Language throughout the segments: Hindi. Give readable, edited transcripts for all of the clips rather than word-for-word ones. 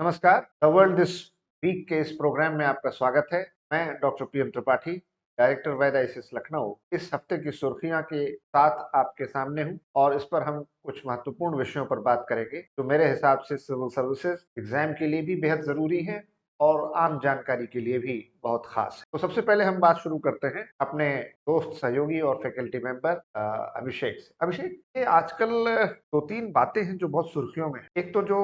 नमस्कार। द वर्ल्ड दिस वीक के इस प्रोग्राम में आपका स्वागत है। मैं डॉक्टर पीएम त्रिपाठी, डायरेक्टर वैद आईसीएस लखनऊ, इस हफ्ते की सुर्खियां के साथ आपके सामने हूं और इस पर हम कुछ महत्वपूर्ण विषयों पर बात करेंगे जो मेरे हिसाब से सिविल सर्विसेज एग्जाम के लिए भी बेहद जरूरी है और आम जानकारी के लिए भी बहुत खास है। तो सबसे पहले हम बात शुरू करते हैं अपने दोस्त, सहयोगी और फैकल्टी मेंबर अभिषेक से। अभिषेक, ये आजकल दो तीन बातें हैं जो बहुत सुर्खियों में हैं। एक तो जो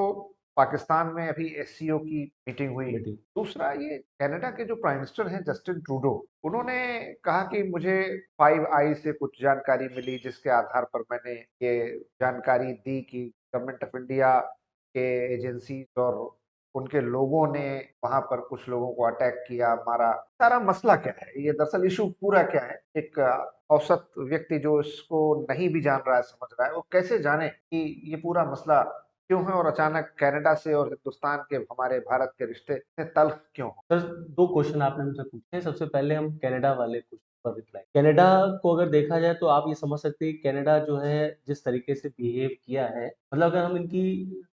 पाकिस्तान में अभी एससीओ की मीटिंग हुई, दूसरा ये कनाडा के जो प्राइम मिनिस्टर हैं जस्टिन ट्रूडो, उन्होंने कहा कि मुझे 5 आई से कुछ जानकारी मिली जिसके आधार पर मैंने ये जानकारी दी कि गवर्नमेंट ऑफ इंडिया के एजेंसी और उनके लोगों ने वहां पर कुछ लोगों को अटैक किया, मारा। सारा मसला क्या है, ये दरअसल इशू पूरा क्या है? एक औसत व्यक्ति जो इसको नहीं भी जान रहा है, समझ रहा है, वो कैसे जाने कि ये पूरा मसला क्यों है और अचानक कनाडा से और हिंदुस्तान के, हमारे भारत के रिश्ते इतने तल्ख क्यों हो? सर, 2 क्वेश्चन आपने मुझसे पूछे। सबसे पहले हम कनाडा वाले क्वेश्चन पर रिप्लाई। कनाडा को अगर देखा जाए तो आप ये समझ सकते हैं कि कनाडा जो है जिस तरीके से बिहेव किया है, मतलब अगर हम इनकी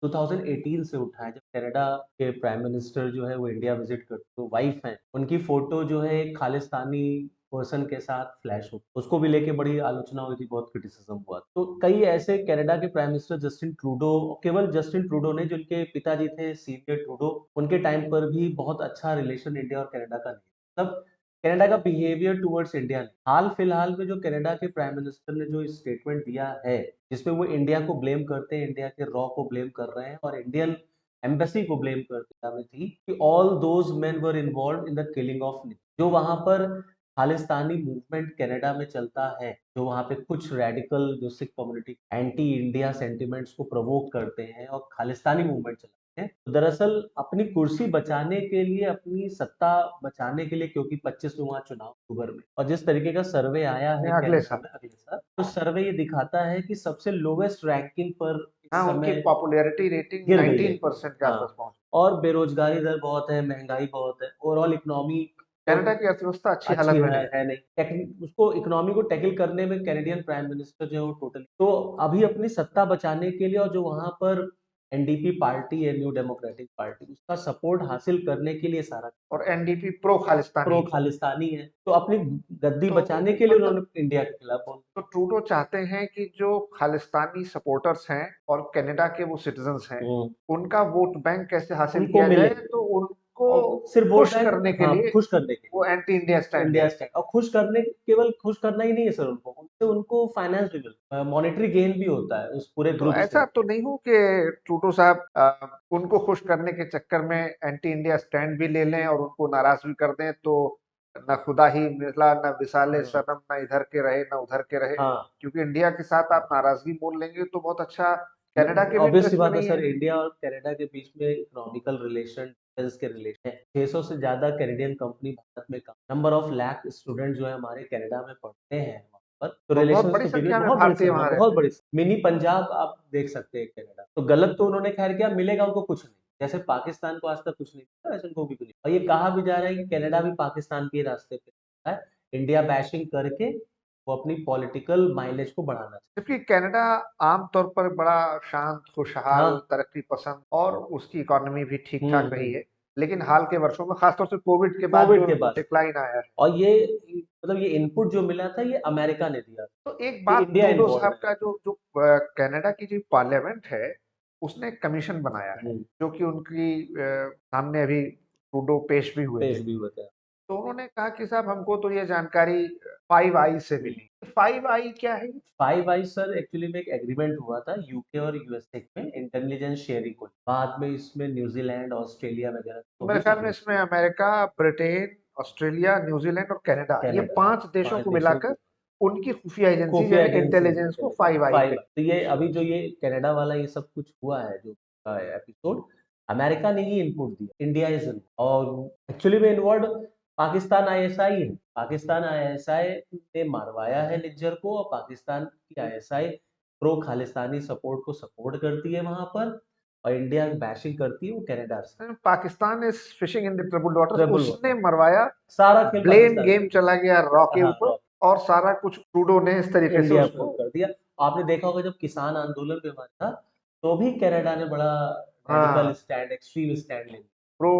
2018 से उठाएं, जब कनाडा के प्राइम मिनिस्टर जो है वो इंडिया विजिट करते, तो वाइफ है उनकी फोटो जो है एक खालिस्तानी पर्सन के साथ फ्लैश हो, उसको भी लेके बड़ी आलोचना हुई थी, बहुत क्रिटिसिज्म हुआ। तो कई ऐसे कनाडा के प्राइम मिनिस्टर जस्टिन ट्रूडो, केवल जस्टिन ट्रूडो ने, जो उनके पिताजी थे सीनियर ट्रूडो, उनके टाइम पर भी बहुत अच्छा रिलेशन इंडिया और कनाडा का नहीं, मतलब कनाडा का बिहेवियर टुवर्ड्स इंडिया नहीं। हाल फिलहाल में जो कनाडा के प्राइम मिनिस्टर ने जो स्टेटमेंट दिया है, जिसमें वो इंडिया को ब्लेम करते हैं, इंडिया के रॉ को ब्लेम कर रहे हैं और इंडियन एम्बेसी को ब्लेम करते हैं थी कि all those main were involve in the killing of, जो वहां पर खालिस्तानी मूवमेंट कनाडा में चलता है, जो वहां पे कुछ रेडिकल जो Sikh community anti India sentiments को प्रवोक करते हैं और खालिस्तानी मूवमेंट चलाते हैं, तो दरअसल अपनी कुर्सी बचाने के लिए, अपनी सत्ता बचाने के लिए, क्योंकि 25 में वहां चुनाव अक्टूबर में, और जिस तरीके का सर्वे आया है अगले कनाडा साल। में अगले साल, तो सर्वे ये दिखाता है कि सबसे लोवेस्ट रैंकिंग पर इस हाँ, उनकी समय पॉपुलैरिटी रेटिंग गिर गई है। 19% के हाँ, आसपास पहुंच। और बेरोजगारी दर बहुत है, महंगाई बहुत है, ओवरऑल इकोनॉमी तो कनाडा की अर्थव्यवस्था अच्छी अच्छी हालत में नहीं। है नहीं। उसको इकोनॉमी को टैकल करने में कैनेडियन प्राइम मिनिस्टर जो है वो टोटली, तो अभी अपनी सत्ता बचाने के लिए, और जो वहां पर एनडीपी पार्टी है, न्यू डेमोक्रेटिक पार्टी, उसका सपोर्ट हासिल करने के लिए सारा और NDP pro pro Khalistani. Khalistani है, तो अपनी गद्दी तो बचाने के लिए मतलब, उन्होंने इंडिया के खिलाफ बोल। तो ट्रूडो चाहते हैं कि जो खालिस्तानी सपोर्टर्स हैं और कनाडा के वो सिटीजन्स हैं, उनका वोट बैंक कैसे हासिल उनको किया मिले, जाए, तो उनको और सिर्फ वोट खुश बैंक, करने के हाँ, लिए खुश करने के वो एंटी इंडिया लिए स्टैंड ले इंडिया रहे हैं। स्टैंड, और खुश करने, केवल खुश करना ही नहीं है सर, उनसे उनको फाइनेंस भी मिलता है, मॉनेटरी गेन भी होता है उस पूरे तो ग्रुप से। ऐसा तो नहीं हो कि ट्रूडो साहब उनको खुश करने के चक्कर में एंटी इंडिया स्टैंड भी ले लें और उनको नाराज भी कर दें, तो न खुदा ही मिला न विसाले सनम, न इधर के रहे न उधर के रहे। हाँ, क्योंकि इंडिया के साथ आप नाराजगी बोल लेंगे तो बहुत अच्छा कनाडा के भी ऑब्वियस सी इंटरेस्ट में बात है नहीं सर, है। इंडिया और कनाडा के बीच में इकोनॉमिकल रिलेशन, डिफेंस के रिलेशन है। 600 से ज्यादा कैनेडियन कंपनी भारत में काम, नंबर ऑफ लाख स्टूडेंट जो है हमारे कनाडा में पढ़ते हैं वहाँ पर, तो और बहुत रिलेशंस बड़ी तो बिल्कुल संख्या में बहुत बड़ी भारतीय संख्या, वहां बहुत रहते हैं। बड़ी मिनी पंजाब आप देख सकते हैं कनाडा। तो गलत तो उन्होंने खैर किया, मिलेगा उनको कुछ नहीं, जैसे पाकिस्तान को आज तक कुछ नहीं मिला, वैसे उनको भी कुछ नहीं। और ये कहा भी जा रहा है कि कनाडा भी पाकिस्तान के रास्ते पे है, इंडिया बैशिंग करके वो अपनी पॉलिटिकल माइलेज को बढ़ाना जबकि कनाडा आमतौर पर बड़ा शांत, चाहता है। खुशहाल, हाँ। तरक्की पसंद और उसकी इकोनॉमी भी ठीक ठाक रही हम्म। है। लेकिन हाल के वर्षों में, खासतौर से कोविड के बाद, कोविड जो के बाद, डिक्लाइन आया है। और ये मतलब ये इनपुट जो मिला था ये अमेरिका ने दिया, तो एक ये बात, इंडिया ट्रूडो इन्वॉल्व साहब है। का जो जो कनाडा की जो पार्लियामेंट है, उसने एक कमीशन बनाया है जो कि उनकी सामने अभी ट्रूडो पेश भी हुए थे। पेश भी हुआ था। तो उन्होंने कहा कि साहब, हमको तो ये जानकारी 5 आई से मिली। 5 आई क्या है? 5 आई सर एक्चुअली में एक एग्रीमेंट हुआ था यूके और यूएसए में, इंटेलिजेंस शेयरिंग को, बाद में इसमें न्यूजीलैंड, ऑस्ट्रेलिया वगैरह तो को मेरे भी ख्याल में शामिल इसमें अमेरिका, ब्रिटेन, ऑस्ट्रेलिया, न्यूजीलैंड और कनाडा, ये कनाडा, 5 देशों 5 को देशों मिलाकर उनकी खुफिया एजेंसी खुफिया यानी एजेंसी इंटेलिजेंस को 5 आई 5। के। तो ये अभी जो ये कनाडा वाला ये सब कुछ हुआ है, जो एपिसोड, अमेरिका ने ही इनपुट दिया, इंडिया इज, और एक्चुअली में इन्वॉल्व पाकिस्तान आईएसआई है। पाकिस्तान आईएसआई ने मारवाया है निज्जर को, और पाकिस्तान की आईएसआई प्रो खालिस्तानी सपोर्ट को सपोर्ट करती है वहां पर, और इंडिया बैशिंग करती है वो कनाडा से। Pakistan is fishing in the trouble waters, trouble उसने वाटर, मरवाया। सारा खेल ब्लेम पाकिस्तान गेम चला गया रॉ के हाँ, ऊपर और सारा कुछ ट्रूडो ने इस तरीके से इंडिया पर उसको। कर दिया। आपने देखा होगा जब किसान आंदोलन पे हुआ था, तो भी कनाडा ने बड़ा रेडिकल हाँ, स्टैंड, एक्सट्रीम स्टैंड लेंगे। प्रो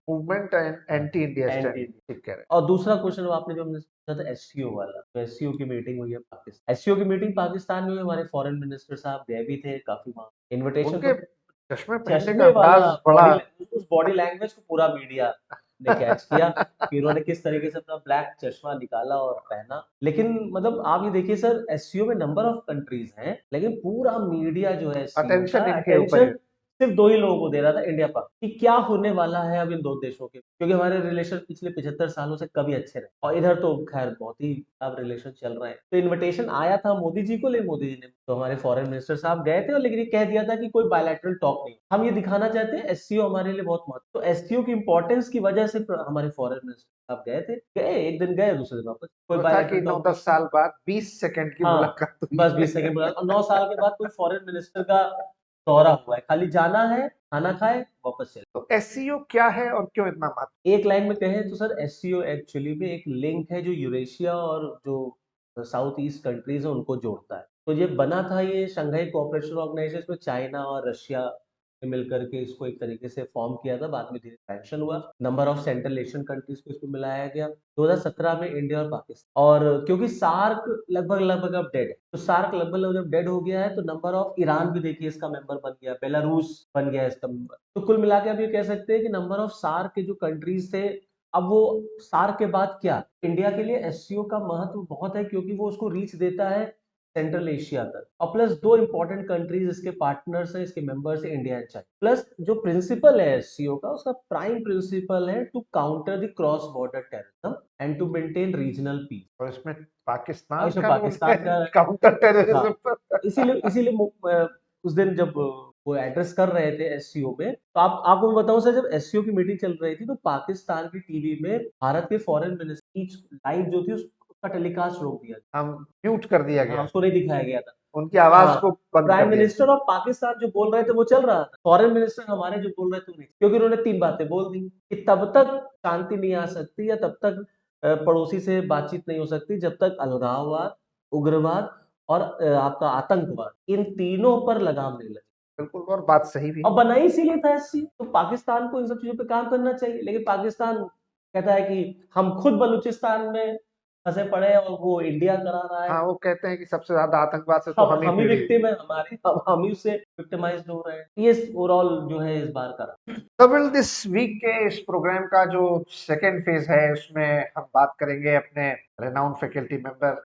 मूवमेंट एंड हाँ, एंटी इंडिया स्टैंड। एंटी। ठीक कह रहे हैं। और दूसरा क्वेश्चन आपने जो हमने पूछा था एससीओ वाला, तो एससीओ की मीटिंग हुई है पाकिस्तान, एससीओ की मीटिंग पाकिस्तान में हुई, हमारे फॉरेन मिनिस्टर साहब गए भी थे, काफी वहाँ इनविटेशन उनके तो चश्मे पहनने का चश्मे वाला अंदाज बड़ा। उस बॉडी लैंग्वेज को पूरा मीडिया ने कैच किया कि उन्होंने किस तरीके से अपना ब्लैक चश्मा निकाला और पहना। लेकिन मतलब आप ये देखिए सर, एससीओ में नंबर ऑफ कंट्रीज हैं, लेकिन पूरा मीडिया जो है एससीओ का अटेंशन इनके ऊपर ही। अटेंशन सिर्फ दो ही लोगों को दे रहा था, इंडिया पाक, कि क्या होने वाला है अब इन दो देशों के, क्योंकि हमारे रिलेशन पिछले 75 सालों से कभी अच्छे रहे, और इधर तो खैर बहुत ही अब रिलेशन चल रहे हैं। तो इनविटेशन आया था मोदी जी को, लेकिन मोदी जी ने, तो हमारे फॉरेन मिनिस्टर साहब गए थे, और लेकिन ये कह दिया था कि कोई बायलैटरल टॉक नहीं, हम ये दिखाना चाहते हैं एससीओ हमारे लिए बहुत महत्व, तो एससीओ की इंपॉर्टेंस की वजह से हमारे फॉरेन मिनिस्टर साहब गए थे, गए एक दिन गए, दूसरे दिन वापस, कोई वो था कि बायलैटरल नौ टॉक। दस साल बाद 20 सेकंड की हाँ, मुलाकात हुई बस 20 सेकंड बोला, और 9 साल के बाद कोई फॉरेन मिनिस्टर का दौरा हुआ है, खाली जाना है, खाना खाए, वापस चले। तो एससीओ क्या है और क्यों इतना महत्व? एक लाइन में कहें तो सर, एससीओ एक्चुअली में एक लिंक है जो यूरेशिया और जो साउथ ईस्ट कंट्रीज है उनको जोड़ता है। तो ये बना था, ये शंघाई कोऑपरेशन ऑर्गेनाइजेशन में चाइना और रशिया ने मिलकर के इसको एक तरीके से फॉर्म किया था, बाद में धीरे एक्सपेंशन हुआ, number of central Asian countries को इसमें मिलाया गया। 2017 में इंडिया और पाकिस्तान, और क्योंकि सार्क लगभग लगभग अब डेड है, तो सार्क लगभग लगभग जब डेड हो गया है, तो नंबर ऑफ ईरान भी देखिए इसका मेंबर बन गया, बेलारूस बन गया इसका मेंबर, तो कुल मिला के आप ये कह सकते हैं कि नंबर ऑफ सार्क के जो कंट्रीज थे, अब वो सार्क के बाद क्या, इंडिया के लिए एससीओ का महत्व बहुत है, क्योंकि वो उसको रीच देता है सेंट्रल एशिया तक, और प्लस दो इंपॉर्टेंट कंट्रीज इसके पार्टनर्स हैं, इसके मेंबर्स हैं, इंडिया एंड चाइना। प्लस जो प्रिंसिपल है एससीओ का, उसका प्राइम प्रिंसिपल है to counter the cross border terrorism and to maintain regional peace. और इसमें और पाकिस्तान इसमें का रोल है पाकिस्तान का, काउंटर हाँ, टेररिज्म पर। इसीलिए इसीलिए उस दिन जब वो एड्रेस कर रहे थे एससीओ में, तो आपको मैं बताऊं सर, जब एससीओ की मीटिंग चल रही थी, तो पाकिस्तान की टीवी में भारत के फॉरेन मिनिस्टर की लाइव जो थी उसका टेलीकास्ट रोक दिया हम म्यूट कर दिया गया, हाँ, गया, उसको नहीं दिखाया गया था। उनकी आवाज हाँ, को बंद प्राइम कर दिया। मिनिस्टर ऑफ पाकिस्तान जो बोल रहे थे वो चल रहा था, फॉरेन मिनिस्टर हमारे जो बोल रहे थे वो नहीं, क्योंकि उन्होंने तीन बातें बोल दी कि तब तक शांति नहीं आ सकती, या तब तक पड़ोसी से बातचीत नहीं हो सकती, जब तक अलगाववाद, उग्रवाद और आपका आतंकवाद, इन तीनों पर लगाम नहीं लगे। बिल्कुल, और बात सही भी और है। बना ही इसीलिए था एससी, तो पाकिस्तान को इन सब चीजों पे काम करना चाहिए, लेकिन पाकिस्तान कहता है कि हम खुद बलूचिस्तान में फंसे पड़े हैं, और वो इंडिया करा रहा है, हाँ, वो कहते हैं कि सबसे ज्यादा आतंकवाद से तो हम हम ही हम ही पीड़ित। विक्टिम है, हमारी हम ही उससे विक्टिमाइज्ड हो रहे हैं। ये ओवरऑल जो है इस बार का। तो विल दिस वीक के इस प्रोग्राम का जो सेकेंड फेज है, उसमें हम बात करेंगे अपने रेनाउंड फैकल्टी मेंबर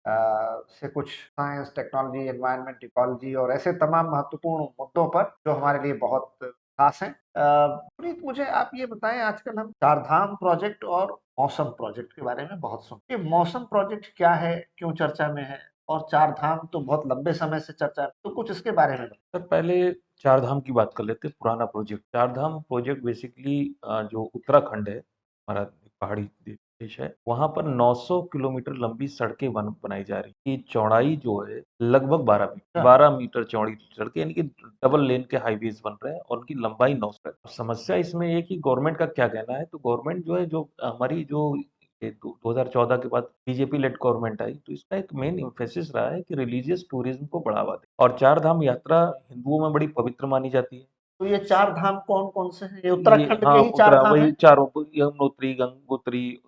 से कुछ साइंस, टेक्नोलॉजी, एनवायरनमेंट, इकोलॉजी और ऐसे तमाम महत्वपूर्ण मुद्दों पर जो हमारे लिए बहुत खास हैं। पुनीत, मुझे आप ये बताएं, आजकल हम चारधाम प्रोजेक्ट और मौसम प्रोजेक्ट के बारे में बहुत सुनते हैं। ये मौसम प्रोजेक्ट क्या है, क्यों चर्चा में है, और चारधाम तो बहुत लंबे समय से चर्चा में, तो कुछ इसके बारे में बताएं। सर पहले चारधाम की बात कर लेते हैं, पुराना प्रोजेक्ट। चारधाम प्रोजेक्ट बेसिकली जो उत्तराखंड है, हमारा पहाड़ी देश है, वहाँ पर 900 किलोमीटर लंबी सड़कें बनाई जा रही हैं। की चौड़ाई जो है लगभग 12 मीटर चौड़ी सड़कें, यानी कि डबल लेन के हाईवेज बन रहे हैं, और उनकी लंबाई 900 है। समस्या इसमें ये कि गवर्नमेंट का क्या कहना है, तो गवर्नमेंट जो है, जो हमारी जो 2014 के बाद बीजेपी लेड गवर्नमेंट आई, तो इसका एक मेन इम्फेसिस रहा है कि रिलीजियस टूरिज्म को बढ़ावा दे, और चार धाम यात्रा हिंदुओं में बड़ी पवित्र मानी जाती है। तो ये चार धाम कौन कौन से हैं? ये ये उत्तराखंड के हाँ, ही चार धाम वही हैं? चारों, यमुनोत्री, गंगोत्री,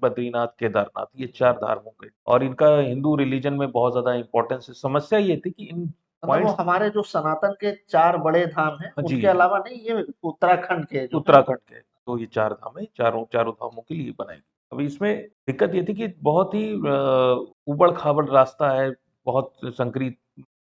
बद्रीनाथ, केदारनाथ, ये चार धामों के, और इनका हिंदू रिलीजन में बहुत ज्यादा इंपॉर्टेंस है। समस्या ये थी कि इन मतलब वो पॉइंट्स, हमारे जो सनातन के चार बड़े धाम हैं, हाँ जी, उनके अलावा नहीं, ये उत्तराखंड के जो हैं। उत्तराखंड के, तो ये चार धाम है, चारों चारों धामों के लिए बनाई गई। अभी इसमें दिक्कत ये थी कि बहुत ही उबड़ खाबड़ रास्ता है, बहुत संकरी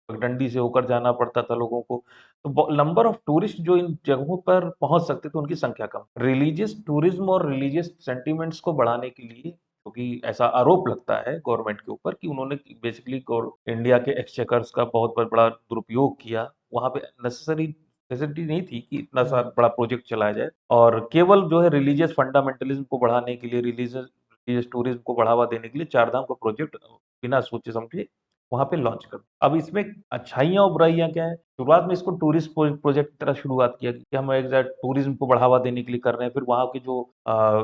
पगडंडी से होकर जाना पड़ता था लोगों को, तो नंबर ऑफ टूरिस्ट जो इन जगहों पर पहुंच सकते थे उनकी संख्या कम। रिलीजियस टूरिज्म और रिलीजियस सेंटिमेंट्स को बढ़ाने के लिए, क्योंकि ऐसा आरोप लगता है गवर्नमेंट के ऊपर कि उन्होंने बेसिकली इंडिया के एक्सचेकर्स का बहुत बड़ा दुरुपयोग किया, वहां पे नेसेसरी फैसिलिटी नहीं थी कि इतना सा बड़ा प्रोजेक्ट चलाया जाए, और केवल जो है रिलीजियस फंडामेंटलिज्म को बढ़ाने के लिए, रिलीजियस टूरिज्म को बढ़ावा देने के लिए चारधाम का प्रोजेक्ट बिना सोचे समझे वहां पे लॉन्च कर। अब इसमें अच्छाइयाँ और बुराइयाँ क्या है? शुरुआत में इसको टूरिस्ट प्रोजेक्ट की तरह शुरुआत किया कि हम एग्जैक्ट टूरिज्म को बढ़ावा देने के लिए कर रहे हैं। फिर वहाँ के जो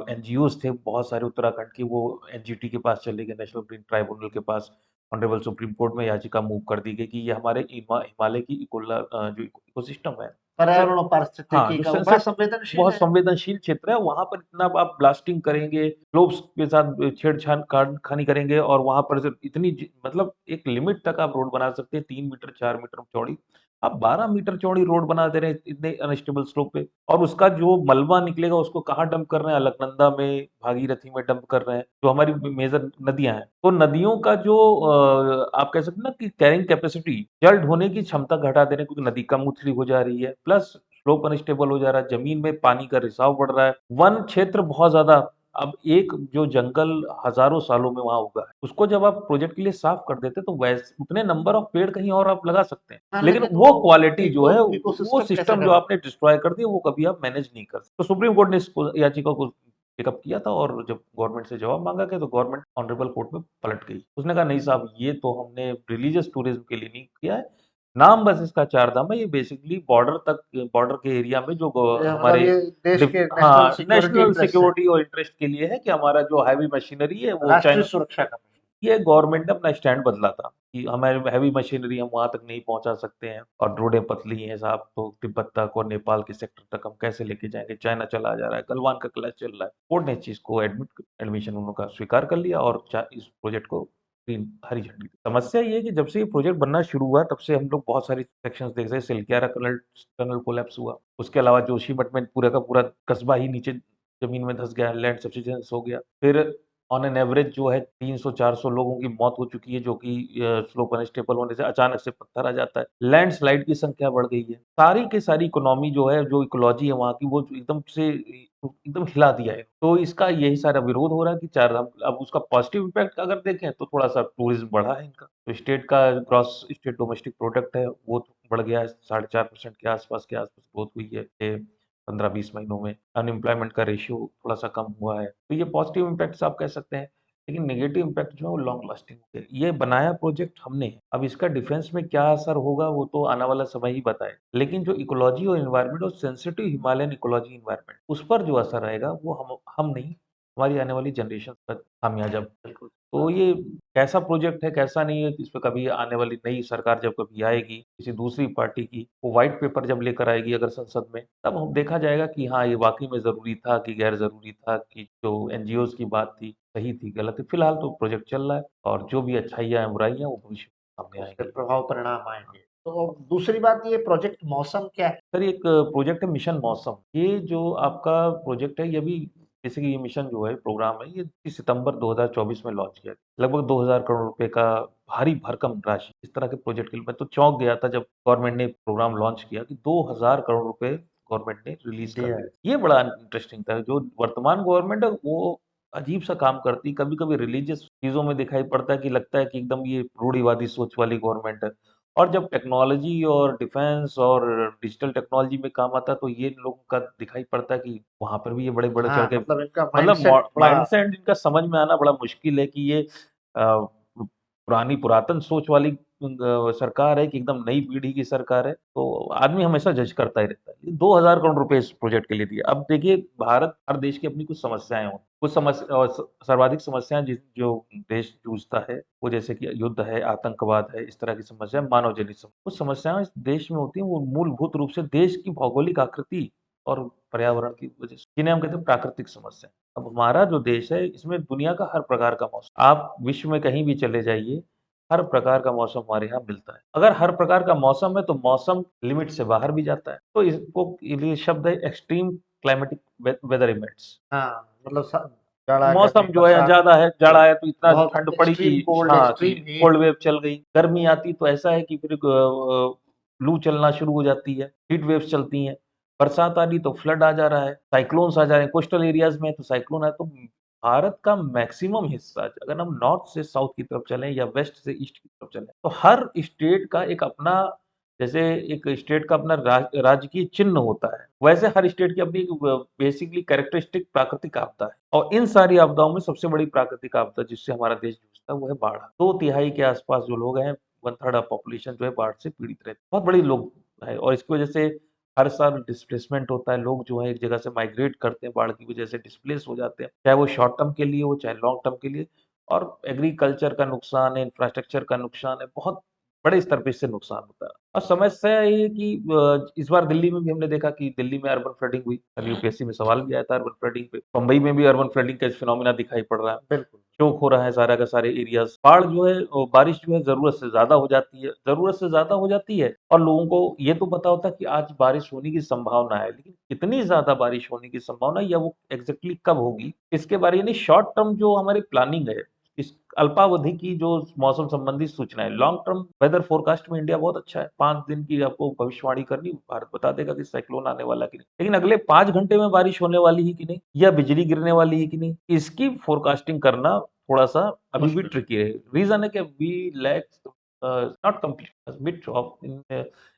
एनजीओज थे बहुत सारे उत्तराखंड के, वो एनजीटी के पास चले गए, नेशनल ग्रीन ट्राइब्यूनल के पास, ऑनरेबल सुप्रीम कोर्ट में याचिका मूव कर दी गई कि ये हमारे हिमालय की जो इकोसिस्टम है, पर्यावरण और हाँ, पारिस्थितिकी जो का वो बड़ा सेंसिटिव संवेदनशील बहुत है। संवेदनशील क्षेत्र है, वहाँ पर इतना आप ब्लास्टिंग करेंगे, स्लोप्स के साथ छेड़छाड़ करेंगे और वहाँ पर से इतनी मतलब एक लिमिट तक आप रोड बना सकते हैं 3 मीटर 4 मीटर चौड़ी। आप 12 मीटर चौड़ी रोड बना दे रहे हैं इतने अनस्टेबल स्लोप पे और उसका जो मलबा निकलेगा उसको कहाँ डंप कर रहे हैं? अलकनंदा में, भागीरथी में डंप कर रहे हैं, जो हमारी मेजर नदियाँ हैं। तो नदियों का जो आप कह सकते हैं ना कि कैरिंग कैपेसिटी, जल ढोने की क्षमता घटा दे रहे हैं क्योंकि नदी कम उथली हो जा रही है, प्लस स्लोप अनस्टेबल हो जा रहा है, जमीन में पानी का रिसाव बढ़ रहा है, वन क्षेत्र बहुत ज्यादा। अब एक जो जंगल हजारों सालों में वहां उगा है, उसको जब आप प्रोजेक्ट के लिए साफ कर देते तो वैसे उतने नंबर ऑफ पेड़ कहीं और आप लगा सकते हैं, हाँ, लेकिन लेकिन वो क्वालिटी जो है वो इकोसिस्टम कैसे सिस्टम जो कर आपने डिस्ट्रॉय कर दिया वो कभी आप मैनेज नहीं कर सकते। तो सुप्रीम कोर्ट ने इस याचिका को पिकअप किया था और जब गवर्नमेंट से जवाब मांगा गया तो गवर्नमेंट ऑनरेबल कोर्ट में पलट गई। उसने कहा नहीं साहब, ये तो हमने रिलीजियस टूरिज्म के लिए नहीं किया है, नाम बस इसका चार धाम है, ये बेसिकली बॉर्डर के एरिया में जो मतलब हमारे ये देश के नेशनल हाँ सिक्योरिटी नेशनल इंटरेस्ट है, सिक्योरिटी और इंटरेस्ट के लिए है कि हमारा जो हैवी मशीनरी है वो राष्ट्रीय चाइना, सुरक्षा का। ये गवर्नमेंट ने अपना स्टैंड बदला था कि हमारे हैवी मशीनरी हम वहां तक नहीं पहुंचा सकते हैं और रोडें पतली हैं साहब, तो तिब्बत तक और नेपाल के सेक्टर तक हम कैसे लेके जाएंगे, चाइना चला जा रहा है, गलवान का क्लच चल रहा है। कोर्ट ने इस चीज को एडमिशन उनका स्वीकार कर लिया और इस प्रोजेक्ट को ग्रीन हरी झंडी दी। समस्या ये है कि जब से ये प्रोजेक्ट बनना शुरू हुआ तब से हम लोग बहुत सारी सेक्शंस देख रहे हैं, सिलक्यारा टनल कोलैप्स हुआ, उसके अलावा जोशीमठ में पूरा का पूरा कस्बा ही नीचे जमीन में धंस गया, लैंड सब्सिडेंस हो गया। फिर ऑन एन एवरेज जो है 300-400 लोगों की मौत हो चुकी है, जो कि स्लोप अनस्टेबल होने से अचानक से पत्थर आ जाता है, लैंडस्लाइड की संख्या बढ़ गई है, सारी की सारी इकोनॉमी जो है, जो इकोलॉजी है वहाँ की, वो एकदम से एकदम हिला दिया है। तो इसका यही सारा विरोध हो रहा है कि चार धाम। अब उसका पॉजिटिव इम्पैक्ट अगर देखें तो थोड़ा सा टूरिज्म बढ़ा है इनका, तो स्टेट का ग्रॉस स्टेट डोमेस्टिक प्रोडक्ट है वो तो बढ़ गया है, 4.5% के आसपास ग्रोथ हुई है 15-20 महीनों में। अनएम्प्लॉयमेंट का रेशियो थोड़ा सा कम हुआ है, तो ये पॉजिटिव इम्पैक्ट आप कह सकते हैं। लेकिन नेगेटिव इम्पैक्ट जो है वो लॉन्ग लास्टिंग है। ये बनाया प्रोजेक्ट हमने है, अब इसका डिफेंस में क्या असर होगा वो तो आने वाला समय ही बताए, लेकिन जो इकोलॉजी और इन्वायरमेंट और सेंसिटिव हिमालयन इकोलॉजी इन्वायरमेंट, उस पर जो असर आएगा वो हम नहीं, हमारी आने वाली जनरेशन पर खामियाजा बिल्कुल। तो ये कैसा प्रोजेक्ट है कैसा नहीं है, इस पर कभी आने वाली नई सरकार जब कभी आएगी किसी दूसरी पार्टी की, वो व्हाइट पेपर जब लेकर आएगी अगर संसद में, तब हम देखा जाएगा कि हाँ ये वाकई में जरूरी था कि गैर जरूरी था, कि जो एनजीओज की बात थी सही थी गलत थी। फिलहाल तो प्रोजेक्ट चल रहा है और जो भी अच्छाइयाँ हैं बुराइयाँ वो भविष्य में सामने उसके आएंगी। प्रभाव परिणाम आएंगे। तो दूसरी बात, ये प्रोजेक्ट मौसम क्या है? सर एक प्रोजेक्ट है मिशन मौसम, ये जो आपका प्रोजेक्ट है ये भी जैसे कि ये मिशन जो है प्रोग्राम है ये 30 सितंबर 2024 में लॉन्च किया गया। लगभग 2000 करोड़ रुपए का भारी भरकम राशि इस तरह के प्रोजेक्ट के लिए मैं तो चौंक गया था जब गवर्नमेंट ने प्रोग्राम लॉन्च किया कि 2000 करोड़ रुपए गवर्नमेंट ने रिलीज कर दिया है। दिए। ये बड़ा इंटरेस्टिंग था। जो वर्तमान गवर्नमेंट है वो अजीब सा काम करती, कभी कभी रिलीजियस चीजों में दिखाई पड़ता है कि लगता है कि एकदम ये रूढ़िवादी सोच वाली गवर्नमेंट है, और जब टेक्नोलॉजी और डिफेंस और डिजिटल टेक्नोलॉजी में काम आता है तो ये लोगों का दिखाई पड़ता है कि वहां पर भी ये बड़े बड़े चढ़ हाँ, के, मतलब इनका मतलब माइंडसेट बड़ा। माइंडसेट इनका समझ में आना बड़ा मुश्किल है कि ये पुरानी पुरातन सोच वाली सरकार है कि एकदम नई पीढ़ी की सरकार है। तो आदमी हमेशा जज करता ही रहता है। 2000 करोड़ रुपए इस प्रोजेक्ट के लिए दिए। अब देखिए भारत, हर देश की अपनी कुछ समस्याएं हों, कुछ समस्या और सर्वाधिक समस्याएं जिस जो देश जूझता है वो जैसे कि युद्ध है, आतंकवाद है, इस तरह की समस्या, मानव जनित समस्या, कुछ समस्याएं इस देश में होती हैं वो मूलभूत रूप से देश की भौगोलिक आकृति और पर्यावरण की वजह से, जिन्हें हम कहते हैं प्राकृतिक समस्या। अब हमारा जो देश है इसमें दुनिया का हर प्रकार का मौसम, आप विश्व में कहीं भी चले जाइए, हर प्रकार का मौसम हमारे यहाँ मिलता है। अगर हर प्रकार का मौसम है तो मौसम लिमिट से बाहर भी जाता है, तो इसको ये शब्द है एक्सट्रीम क्लाइमेटिक वेदर इवेंट्स। हाँ, मतलब जाड़ा, गर्मी, मौसम जो है बरसात, ज्यादा है, जाड़ा है तो इतना बहुत ठंड पड़ी कि एक्सट्रीम कोल्ड, हाँ कि एक्सट्रीम हीट। कोल्ड वेव चल गई, गर्मी आती तो ऐसा है कि फिर लू चलना शुरू हो जाती है, हीट वेव्स चलती हैं, बरसात आ रही तो फ्लड आ जा रहा है, साइक्लोन्स आ जा रहे हैं, कोस्टल एरियाज में तो साइक्लोन है। तो भारत का मैक्सिमम हिस्सा, अगर हम नॉर्थ से साउथ की तरफ चलें या वेस्ट से ईस्ट की तरफ चलें, तो हर स्टेट का एक अपना, जैसे एक स्टेट का अपना राजकीय चिन्ह होता है, वैसे हर स्टेट की अपनी बेसिकली कैरेक्टरिस्टिक प्राकृतिक आपदा है। और इन सारी आपदाओं में सबसे बड़ी प्राकृतिक आपदा जिससे हमारा देश जूझता है वो है बाढ़। 2/3 के आसपास जो लोग हैं, 1/3 ऑफ पॉपुलेशन जो है बाढ़ से पीड़ित रहते हैं, बहुत बड़ी लोग है, और इसकी वजह से हर साल डिस्प्लेसमेंट होता है। लोग जो है एक जगह से माइग्रेट करते हैं, बाढ़ की वजह से डिस्प्लेस हो जाते हैं, चाहे वो शॉर्ट टर्म के लिए हो चाहे लॉन्ग टर्म के लिए। और एग्रीकल्चर का नुकसान है, इंफ्रास्ट्रक्चर का नुकसान है, बहुत बड़े स्तर पे इससे नुकसान होता है। और समस्या ये है कि इस बार दिल्ली में भी हमने देखा कि दिल्ली में अर्बन फ्लडिंग हुई। कल यूपीएससी में सवाल भी आया था अर्बन फ्लडिंग पे। मुंबई में भी अर्बन फ्लडिंग का फिनोमिना दिखाई पड़ रहा है। बिल्कुल। चोक हो रहा है सारा का सारे एरियाज। बाढ़ जो है बारिश जो है ज़रूरत से ज़्यादा हो जाती है, ज़रूरत से ज़्यादा हो जाती है और लोगों को ये तो पता होता है कि आज बारिश होने की संभावना है, लेकिन कितनी ज़्यादा बारिश होने की संभावना है या वो एग्ज़ैक्टली कब होगी, इसके बारे यानी शॉर्ट टर्म जो हमारी प्लानिंग है, इस अल्पावधि की जो मौसम संबंधी सूचनाएँ, लॉन्ग टर्म वेदर फोरकास्ट में इंडिया बहुत अच्छा है। 5 दिन की आपको भविष्यवाणी करनी, भारत बता देगा कि साइक्लोन आने वाला है कि नहीं। लेकिन अगले 5 घंटे में बारिश होने वाली है कि नहीं या बिजली गिरने वाली है कि नहीं, इसकी फोरकास्टिंग करना थोड़ा-सा अभी भी मुश्किल। ट्रिकी है। रीज़न है कि we lack not complete bit of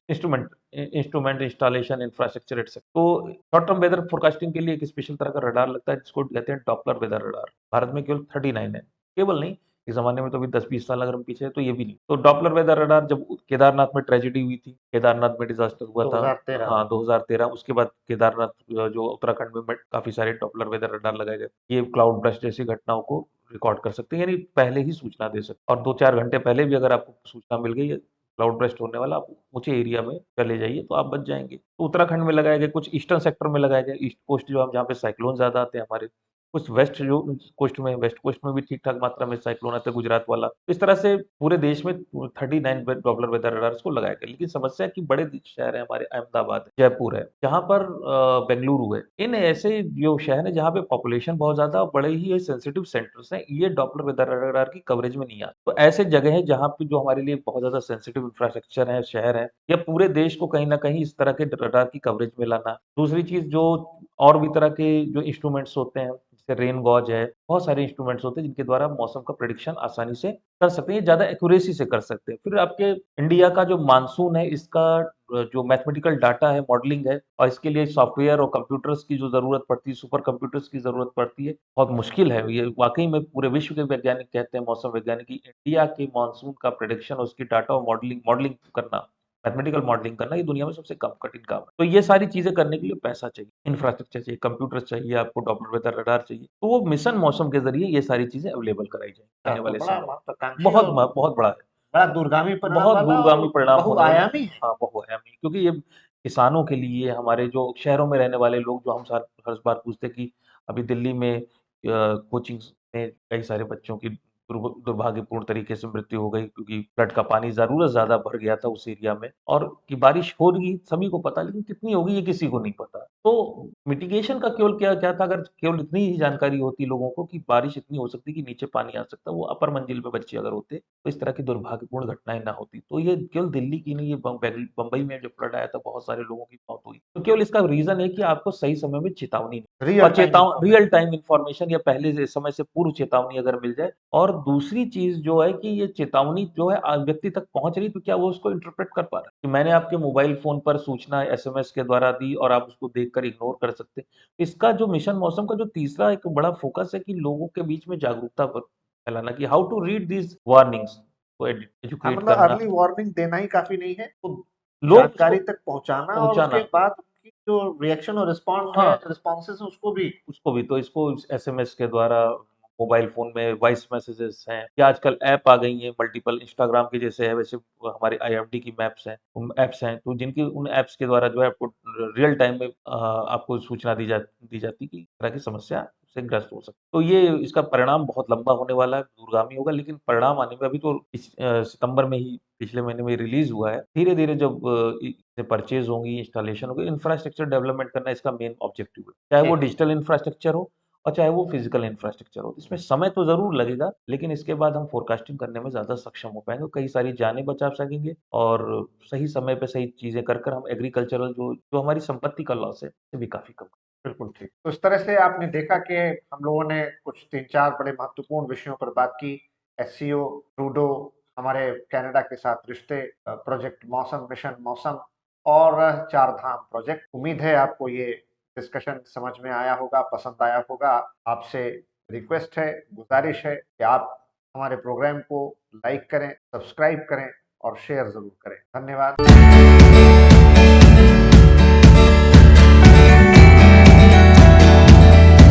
instrument installation infrastructure etcetera. तो शॉर्ट टर्म वेदर फोरकास्टिंग के लिए एक स्पेशल तरह का रडार लगता है जिसको कहते हैं डॉपलर वेदर रडार। भारत में केवल 39 है। केवल नहीं, इस ज़माने में तो अभी 10-20 साल अगर हम पीछे हैं तो ये भी नहीं। तो डॉपलर वेदर रडार जब केदारनाथ में ट्रेजेडी हुई थी, केदारनाथ में डिज़ास्टर हुआ था 2013 हाँ, 2013 उसके बाद केदारनाथ जो उत्तराखंड में काफ़ी सारे डॉपलर वेदर रडार लगाए गए। ये क्लाउड बर्स्ट जैसी घटनाओं को रिकॉर्ड कर सकते हैं, यानी पहले ही सूचना दे सकते हैं और 2-4 घंटे पहले भी अगर आपको सूचना मिल गई है क्लाउड बर्स्ट होने वाला, आप ऊँचे एरिया में चले जाइए तो आप बच जाएँगे। तो उत्तराखंड में लगाए गए, कुछ ईस्टर्न सेक्टर में लगाए गए, ईस्ट कोस्ट जो जहाँ पे साइक्लोन ज़्यादा आते हैं हमारे, कुछ वेस्ट जो कोस्ट में वेस्ट कोस्ट में भी ठीक-ठाक मात्रा में साइक्लोन आते हैं गुजरात वाला। तो इस तरह से पूरे देश में 39 डॉपलर वेदर रडार्स को लगाया गया। लेकिन समस्या है कि बड़े शहर हैं हमारे अहमदाबाद है, जयपुर है, जहाँ पर बेंगलुरु है। इन ऐसे जो शहर हैं जहाँ पे पॉपुलेशन बहुत ज़्यादा और बड़े ही ये सेंसिटिव सेंटर्स हैं, ये डॉपलर वेदर रडार की कवरेज में नहीं आते। तो ऐसे जगह हैं जहाँ पे जो हमारे लिए बहुत ज़्यादा सेंसिटिव इंफ्रास्ट्रक्चर है, शहर है या पूरे देश को कहीं न कहीं इस तरह के रडार की कवरेज में लाना। दूसरी चीज़ जो और भी तरह के जो इंस्ट्रूमेंट्स होते हैं, जैसे रेन गॉज है, बहुत सारे इंस्ट्रूमेंट्स होते हैं जिनके द्वारा मौसम का प्रेडिक्शन आसानी से कर सकते हैं, ये ज़्यादा एक्यूरेसी से कर सकते हैं। फिर आपके इंडिया का जो मानसून है इसका जो मैथमेटिकल डाटा है, मॉडलिंग है और इसके लिए सॉफ्टवेयर और कंप्यूटर्स की जो ज़रूरत पड़ती है, सुपर कंप्यूटर्स की ज़रूरत पड़ती है, बहुत मुश्किल है। ये वाक़ई में पूरे विश्व के वैज्ञानिक कहते हैं, मौसम वैज्ञानिक कि इंडिया के मानसून का प्रेडिक्शन और उसकी डाटा और मॉडलिंग मॉडलिंग करना, मैथमेटिकल मॉडलिंग करना ये दुनिया में सबसे कम कठिन काम है। तो ये सारी चीज़ें करने के लिए पैसा चाहिए, इंफ्रास्ट्रक्चर चाहिए, कंप्यूटर चाहिए, आपको डॉपलर वेदर रडार चाहिए। तो वो मिशन मौसम के ज़रिए ये सारी चीज़ें अवेलेबल कराई जाएँगी आने तो वाले बड़ा समय में। महत्वाकांक्षी बहुत और बहुत बड़ा है। बड़ा दूरगामी परिणाम बहुत वाला और दूरगामी परिणाम होने वाला है। बहुआयामी है। हाँ, बहुआयामी क्योंकि ये किसानों के लिए, हमारे जो शहरों में रहने वाले लोग जो हम साथ हर बार पूछते हैं कि अभी दिल्ली में कोचिंग्स में कई सारे बच्चों की दुर्भाग्यपूर्ण तरीके से मृत्यु हो गई क्योंकि फ्लड का पानी ज़रूरत ज़्यादा भर गया था उस एरिया में और कि बारिश होगी सभी को पता, लेकिन कितनी होगी ये किसी को नहीं पता। तो मिटिगेशन का केवल क्या क्या था, अगर केवल इतनी ही जानकारी होती लोगों को कि बारिश इतनी हो सकती है कि नीचे पानी आ सकता है, वो अपर मंजिल पे बच्चे अगर होते तो इस तरह की दुर्भाग्यपूर्ण घटनाएं ना होती। तो ये केवल दिल्ली की नहीं, ये बंबई में जो फ्लड आया था बहुत सारे लोगों की मौत हुई। तो केवल इसका रीजन है कि आपको सही समय में चेतावनी नहीं रियल और time real information. Time information या पहले से समय से पूर्व चेतावनी अगर मिल जाए। और दूसरी चीज जो है कि ये चेतावनी जो है व्यक्ति तक पहुंच रही तो क्या वो उसको इंटरप्रेट कर पा रहा है कि मैंने आपके मोबाइल फोन पर सूचना एसएमएस के द्वारा दी और आप उसको देखकर इग्नोर कर सकते हैं। इसका जो मिशन मौसम का जो तीसरा एक बड़ा फोकस है कि लोगों के बीच में जागरूकता फैलाना कि how to read these warnings को हाँ, एजुकेट मतलब करना, अर्ली वार्निंग देना ही काफ़ी नहीं है, तो लोग उसको जानकारी तक पहुँचाना और उसके पहुंचाना। बाद उसकी जो रिएक्शन और रिस्पॉन्ड है हाँ, रिस्पॉन्सेज़ हैं उसको भी उसको भी तो इसको एसएमएस के द्वारा मोबाइल फ़ोन में वॉइस मैसेजेस हैं या आजकल ऐप आ गई हैं मल्टीपल इंस्टाग्राम के जैसे है वैसे हमारे आईएफडी की मैप्स हैं ऐप्स हैं तो जिनकी उन ऐप्स के द्वारा जो है आपको रियल टाइम में आपको सूचना दी जाती कि इस तरह की समस्या से ग्रस्त हो सकती तो ये इसका परिणाम बहुत लंबा होने वाला है दूरगामी होगा लेकिन परिणाम आने में अभी तो सितंबर में ही पिछले महीने में रिलीज हुआ है धीरे धीरे जब परचेज होंगी इंस्टॉलेशन होगी इंफ्रास्ट्रक्चर डेवलपमेंट करना इसका मेन ऑब्जेक्टिव है चाहे वो ठीक है। डिजिटल इंफ्रास्ट्रक्चर हो और चाहे वो फिजिकल इंफ्रास्ट्रक्चर हो इसमें समय तो ज़रूर लगेगा लेकिन इसके बाद हम फोरकास्टिंग करने में ज़्यादा सक्षम हो पाएंगे कई सारी जानें बचा सकेंगे और सही समय पे सही चीज़ें कर कर हम एग्रीकल्चरल जो जो हमारी संपत्ति का लॉस है ये भी काफ़ी कम बिल्कुल ठीक। तो इस तरह से आपने देखा कि हम लोगों ने कुछ 3-4 बड़े महत्वपूर्ण विषयों पर बात की। एससीओ, ट्रूडो, हमारे कनाडा के साथ रिश्ते, प्रोजेक्ट मौसम, मिशन मौसम और चार धाम प्रोजेक्ट। उम्मीद है आपको ये डिस्कशन समझ में आया होगा, पसंद आया होगा। आपसे रिक्वेस्ट है, गुज़ारिश है कि आप हमारे प्रोग्राम को लाइक करें, सब्सक्राइब करें और शेयर ज़रूर करें। धन्यवाद।